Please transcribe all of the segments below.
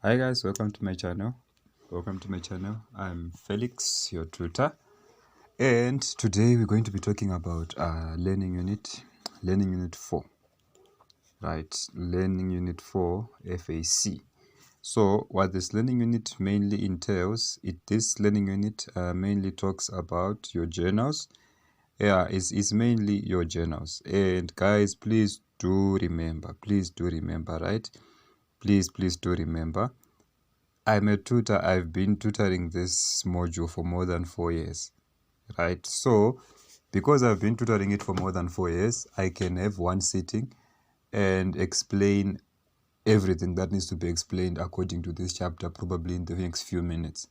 Hi guys, welcome to my channel. I'm Felix, your tutor, and today we're going to be talking about learning unit 4, right? Learning unit 4 FAC. So what this learning unit mainly entails, this learning unit mainly talks about your journals. Yeah, it's mainly your journals. And guys, please do remember, right? Please do remember. I'm a tutor. I've been tutoring this module for more than 4 years, right? So, because I've been tutoring it for more than 4 years, I can have one sitting and explain everything that needs to be explained according to this chapter, probably in the next few minutes.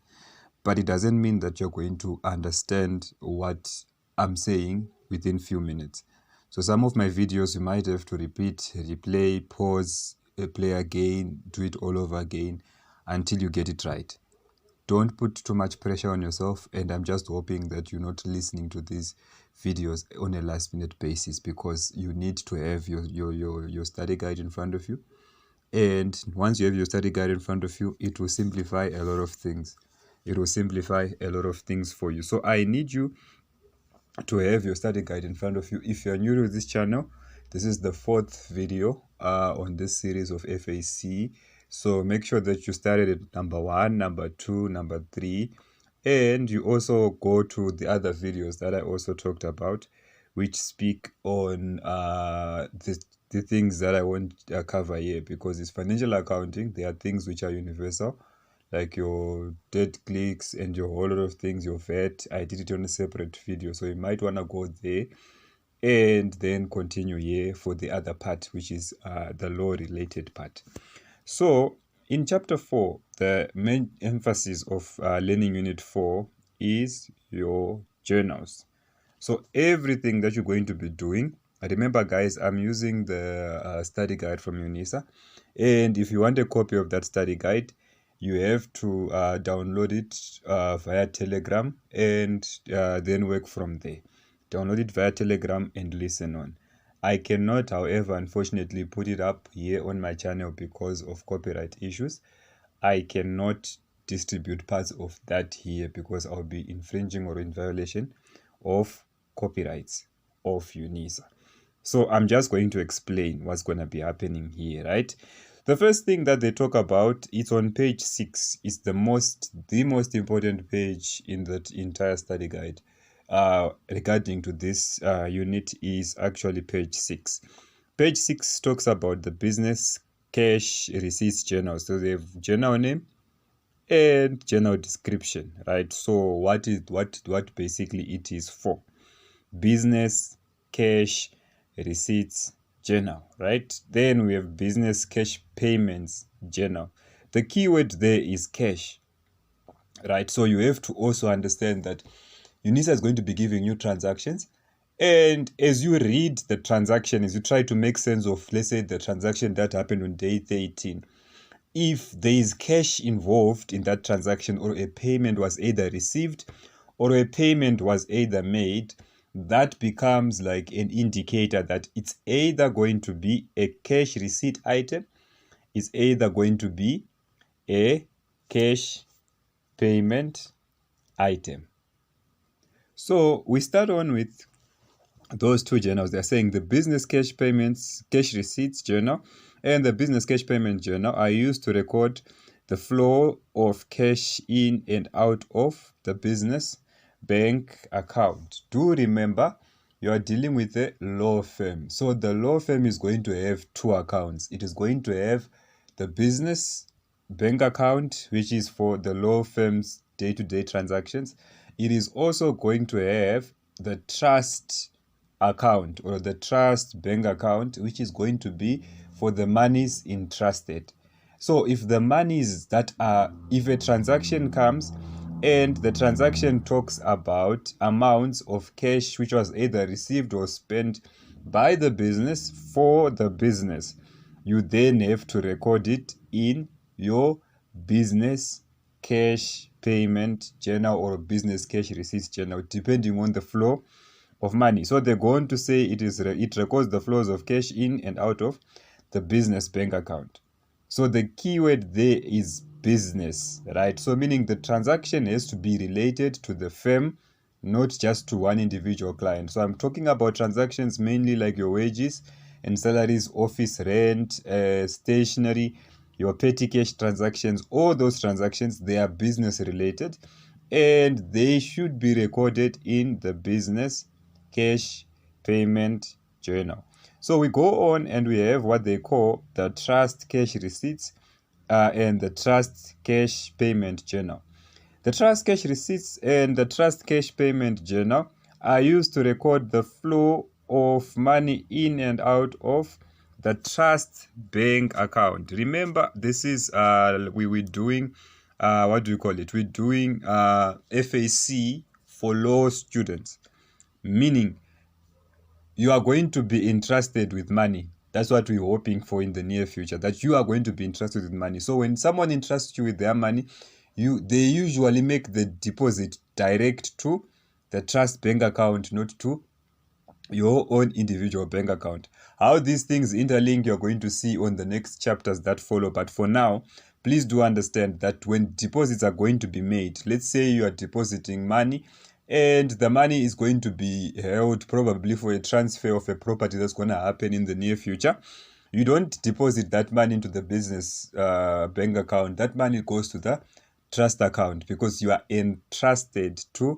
But it doesn't mean that you're going to understand what I'm saying within few minutes. So some of my videos you might have to repeat, replay, pause, play again, do it all over again until you get it right. Don't put too much pressure on yourself, and I'm just hoping that you're not listening to these videos on a last minute basis, because you need to have your study guide in front of you. And once you have your study guide in front of you, it will simplify a lot of things. For you. So I need you to have your study guide in front of you. If you're new to this channel, this is the 4th video on this series of FAC. So make sure that you started at number 1, number 2, number 3, and you also go to the other videos that I also talked about, which speak on the things that I won't cover here, because it's financial accounting. There are things which are universal, like your debt clicks and your whole lot of things, your VAT. I did it on a separate video, so you might want to go there and then continue here for the other part, which is the law related part. So in chapter 4, the main emphasis of learning unit 4 is your journals. So everything that you're going to be doing, remember guys, I'm using the study guide from UNISA, and if you want a copy of that study guide, you have to download it via Telegram, and then work from there. Download it via Telegram and listen on. I cannot, however, unfortunately, put it up here on my channel because of copyright issues. I cannot distribute parts of that here because I'll be infringing or in violation of copyrights of UNISA. So I'm just going to explain what's going to be happening here, right? The first thing that they talk about, it's on page 6. It's the most important page in that entire study guide regarding to this unit is actually page 6. Page 6 talks about the business cash receipts journal. So they have journal name and journal description, right? So what basically it is for: business cash receipts journal, right? Then we have business cash payments journal. The keyword there is cash, right? So you have to also understand that UNISA is going to be giving you transactions, and as you read the transaction, as you try to make sense of, let's say, the transaction that happened on day 13, if there is cash involved in that transaction, or a payment was either received or a payment was either made, that becomes like an indicator that it's either going to be a cash receipt item, it's either going to be a cash payment item. So we start on with those two journals. They're saying the business cash payments, cash receipts journal, and the business cash payment journal are used to record the flow of cash in and out of the business bank account. Do remember, you are dealing with a law firm. So the law firm is going to have two accounts. It is going to have the business bank account, which is for the law firm's day-to-day transactions. It is also going to have the trust account, or the trust bank account, which is going to be for the monies entrusted. So if the monies if a transaction comes and the transaction talks about amounts of cash which was either received or spent by the business for the business, you then have to record it in your business cash payment journal or business cash receipts journal, depending on the flow of money. So they're going to say it records the flows of cash in and out of the business bank account. So the keyword there is business, right? So meaning the transaction has to be related to the firm, not just to one individual client. So I'm talking about transactions mainly like your wages and salaries, office rent, stationery, your petty cash transactions. All those transactions, they are business related and they should be recorded in the business cash payment journal. So we go on and we have what they call the trust cash receipts and the trust cash payment journal. The trust cash receipts and the trust cash payment journal are used to record the flow of money in and out of the trust bank account. Remember, this is we're doing what do you call it? We're doing FAC for law students, meaning you are going to be entrusted with money. That's what we're hoping for in the near future, that you are going to be entrusted with money. So when someone entrusts you with their money, they usually make the deposit direct to the trust bank account, not to your own individual bank account. How these things interlink, you're going to see on the next chapters that follow. But for now, please do understand that when deposits are going to be made, let's say you are depositing money and the money is going to be held probably for a transfer of a property that's going to happen in the near future. You don't deposit that money into the business bank account. That money goes to the trust account because you are entrusted to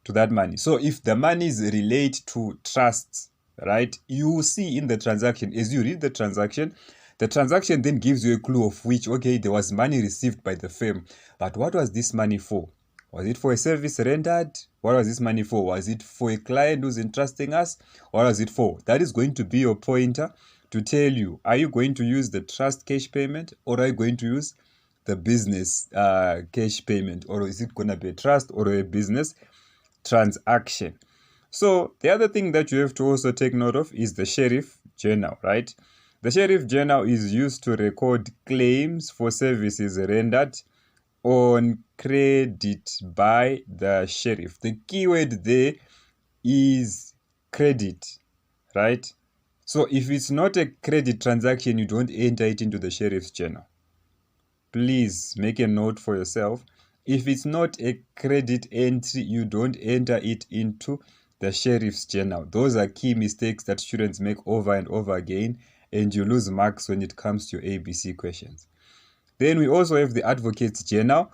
that money. So if the monies relate to trusts, right, you see in the transaction, as you read the transaction then gives you a clue of which, okay, there was money received by the firm, but what was this money for? Was it for a service rendered? What was this money for? Was it for a client who's entrusting us? What was it for? That is going to be your pointer to tell you, are you going to use the trust cash payment or are you going to use the business cash payment, or is it going to be a trust or a business transaction? So the other thing that you have to also take note of is the sheriff journal, right? The sheriff journal is used to record claims for services rendered on credit by the sheriff. The keyword there is credit, right? So if it's not a credit transaction, you don't enter it into the sheriff's journal. Please make a note for yourself. If it's not a credit entry, you don't enter it into the sheriff's journal. Those are key mistakes that students make over and over again, and you lose marks when it comes to your ABC questions. Then we also have the advocate's journal.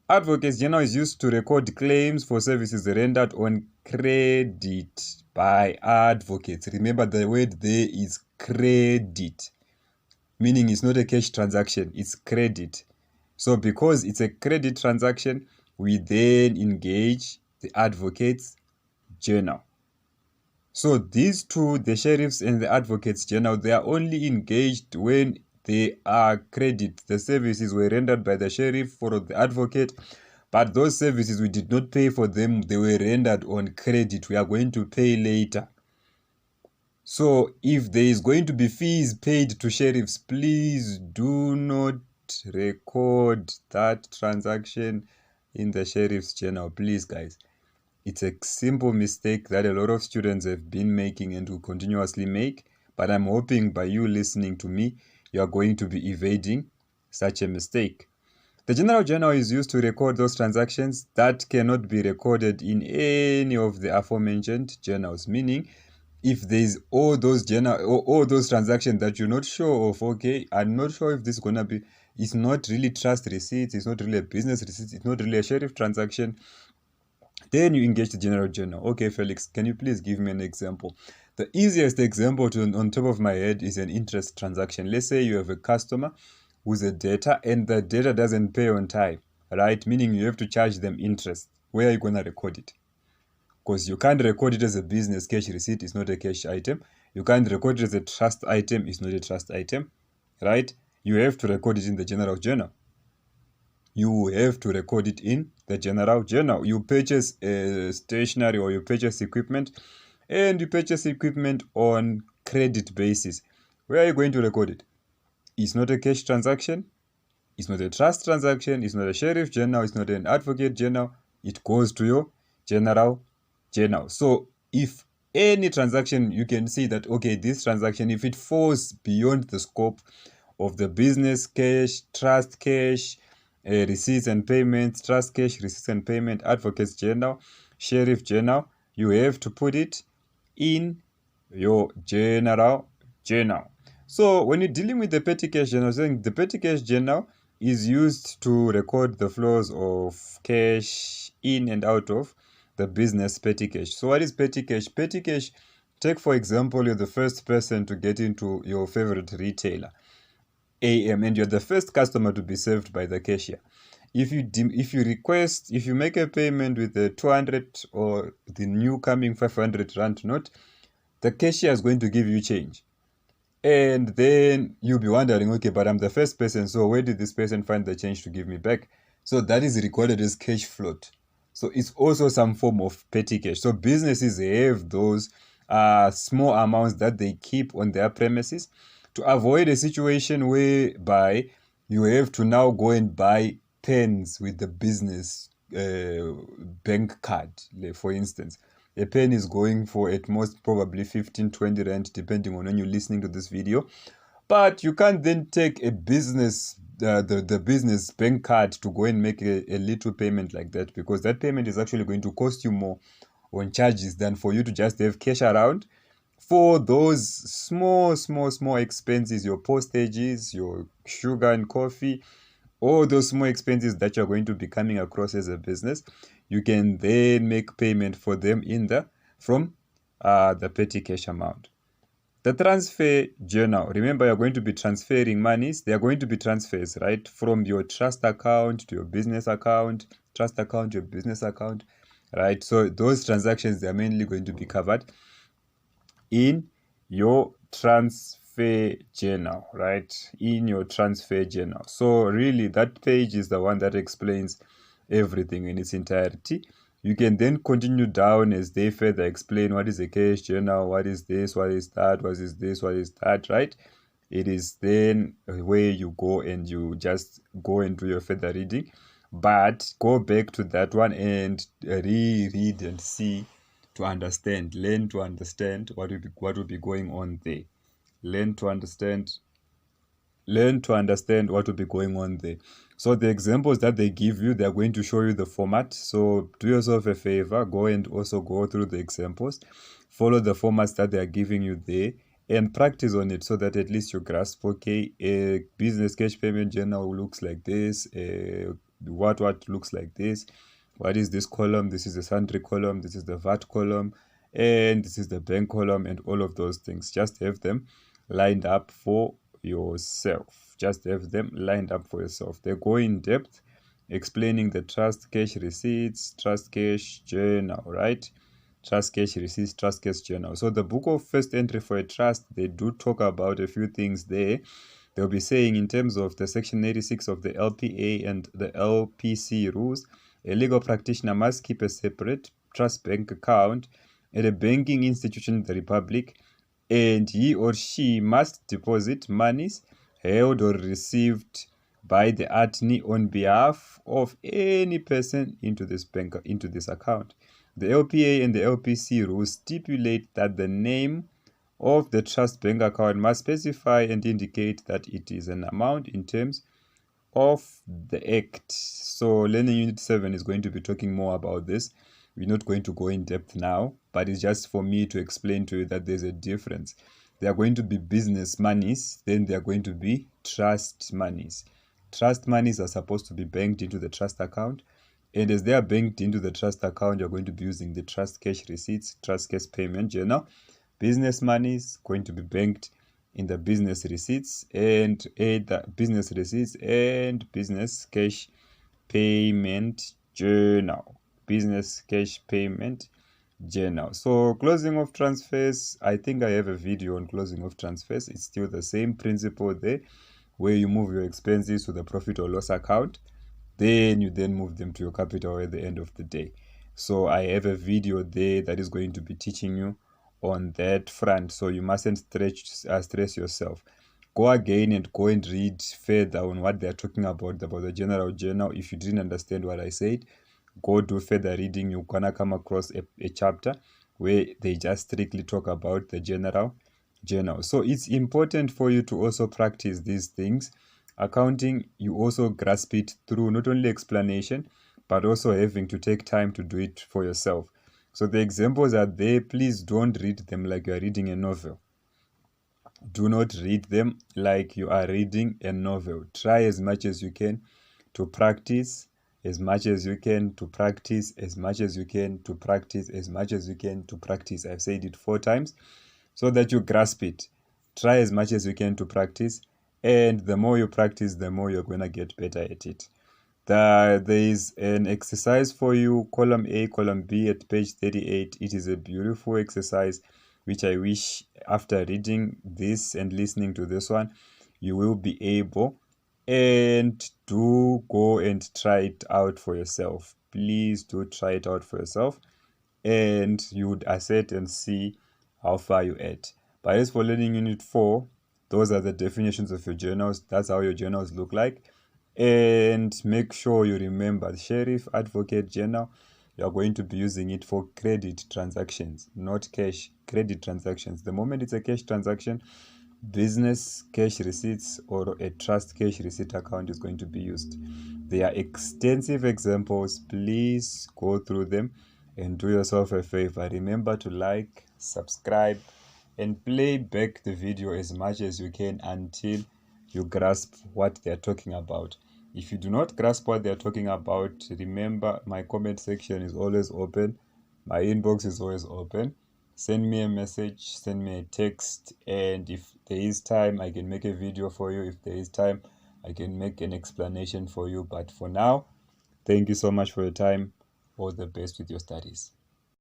Advocate's journal is used to record claims for services rendered on credit by advocates. Remember, the word there is credit, meaning it's not a cash transaction, it's credit. So because it's a credit transaction, we then engage the advocate's journal. So these two, the sheriff's and the advocate's journal, they are only engaged when they are credit. The services were rendered by the sheriff for the advocate, but those services, we did not pay for them. They were rendered on credit. We are going to pay later. So if there is going to be fees paid to sheriffs, please do not record that transaction in the sheriff's journal. Please, guys. It's a simple mistake that a lot of students have been making and will continuously make, but I'm hoping by you listening to me, you are going to be evading such a mistake. The general journal is used to record those transactions that cannot be recorded in any of the aforementioned journals, meaning if there's all those transactions that you're not sure of, okay, I'm not sure if this is going to be, it's not really trust receipts, it's not really a business receipt, it's not really a sheriff transaction, then you engage the general journal. Okay, Felix, can you please give me an example? The easiest example on top of my head is an interest transaction. Let's say you have a customer who's a debtor and the debtor doesn't pay on time, right? Meaning you have to charge them interest. Where are you going to record it? Because you can't record it as a business cash receipt, it's not a cash item. You can't record it as a trust item, it's not a trust item, right? You have to record it in the general journal. You have to record it in the general journal. You purchase stationery or you purchase equipment, and you purchase equipment on credit basis. Where are you going to record it? It's not a cash transaction, it's not a trust transaction, it's not a sheriff journal, it's not an advocate journal. It goes to your general journal. So if any transaction, you can see that, okay, this transaction, if it falls beyond the scope of the business cash, trust cash, receipts and payments, trust cash, receipts and payment, advocates journal, sheriff journal. You have to put it in your general journal. So when you're dealing with the petty cash journal, saying the petty cash journal is used to record the flows of cash in and out of the business petty cash. So what is petty cash? Petty cash, take for example, you're the first person to get into your favorite retailer, AM, and you're the first customer to be served by the cashier. If you make a payment with the 200 or the new coming 500 rand note, the cashier is going to give you change. And then you'll be wondering, okay, but I'm the first person, so where did this person find the change to give me back? So that is recorded as cash float. So it's also some form of petty cash. So businesses have those small amounts that they keep on their premises to avoid a situation whereby you have to now go and buy pens with the business bank card, for instance. A pen is going for at most probably 15-20 rand, depending on when you're listening to this video. But you can't then take a business the business bank card to go and make a little payment like that, because that payment is actually going to cost you more on charges than for you to just have cash around for those small expenses, your postages, your sugar and coffee, all those small expenses that you're going to be coming across as a business. You can then make payment for them from the petty cash amount. The transfer journal, remember you're going to be transferring monies. They are going to be transfers, right, from your trust account to your business account, trust account to your business account, right? So those transactions, they are mainly going to be covered in your transfer journal, right? In your transfer journal. So really that page is the one that explains everything in its entirety. You can then continue down as they further explain what is a cash journal, what is this, what is that, what is this, what is that, right? It is then where you go and you just go and do your further reading. But go back to that one and reread and see to understand, learn to understand what will be going on there. Learn to understand what will be going on there. So the examples that they give you, they're going to show you the format. So do yourself a favor, go and also go through the examples, follow the formats that they are giving you there, and practice on it so that at least you grasp, okay, a business cash payment journal looks like this, what looks like this, what is this column, this is the sundry column, this is the VAT column, and this is the bank column, and all of those things. Just have them lined up for yourself. Just have them lined up for yourself. They go in depth explaining the trust cash receipts, trust cash journal, right? Trust cash receipts, trust cash journal. So the book of first entry for a trust, they do talk about a few things there. They'll be saying in terms of the section 86 of the LPA and the LPC rules, a legal practitioner must keep a separate trust bank account at a banking institution in the Republic, and he or she must deposit monies held or received by the attorney on behalf of any person into this account. The LPA and the LPC rules stipulate that the name of the trust bank account must specify and indicate that it is an amount in terms of the Act. So Learning Unit 7 is going to be talking more about this. We're not going to go in depth now, but it's just for me to explain to you that there's a difference. There are going to be business monies, then there are going to be trust monies. Trust monies are supposed to be banked into the trust account, and as they are banked into the trust account, you're going to be using the trust cash receipts, trust cash payment journal. Business monies going to be banked in the business receipts and business cash payment journal. Business cash payment journal. So closing of transfers, I think I have a video on closing of transfers. It's still the same principle there, where you move your expenses to the profit or loss account, then you move them to your capital at the end of the day. So I have a video there that is going to be teaching you on that front, so you mustn't stress yourself. Go again and go and read further on what they're talking about the general journal. If you didn't understand what I said, go do further reading. You're gonna come across a chapter where they just strictly talk about the general journal. So it's important for you to also practice these things. Accounting, you also grasp it through not only explanation, but also having to take time to do it for yourself. So the examples are there. Please don't read them like you are reading a novel. Do not read them like you are reading a novel. Try as much as you can to practice, as much as you can to practice, as much as you can to practice, as much as you can to practice. I've said it 4 times so that you grasp it. Try as much as you can to practice, and the more you practice, the more you're going to get better at it. There is an exercise for you, column A, column B at page 38. It is a beautiful exercise, which I wish after reading this and listening to this one, you will be able, and do go and try it out for yourself. Please do try it out for yourself, and you would assess and see how far you at. But as for learning unit 4, those are the definitions of your journals. That's how your journals look like. And make sure you remember the Sheriff Advocate Journal. You are going to be using it for credit transactions, not cash. Credit transactions. The moment it's a cash transaction, business cash receipts or a trust cash receipt account is going to be used. There are extensive examples. Please go through them and do yourself a favor. Remember to like, subscribe, and play back the video as much as you can until you grasp what they're talking about. If you do not grasp what they're talking about, remember my comment section is always open. My inbox is always open. Send me a message, send me a text, and if there is time, I can make a video for you. If there is time, I can make an explanation for you. But for now, thank you so much for your time. All the best with your studies.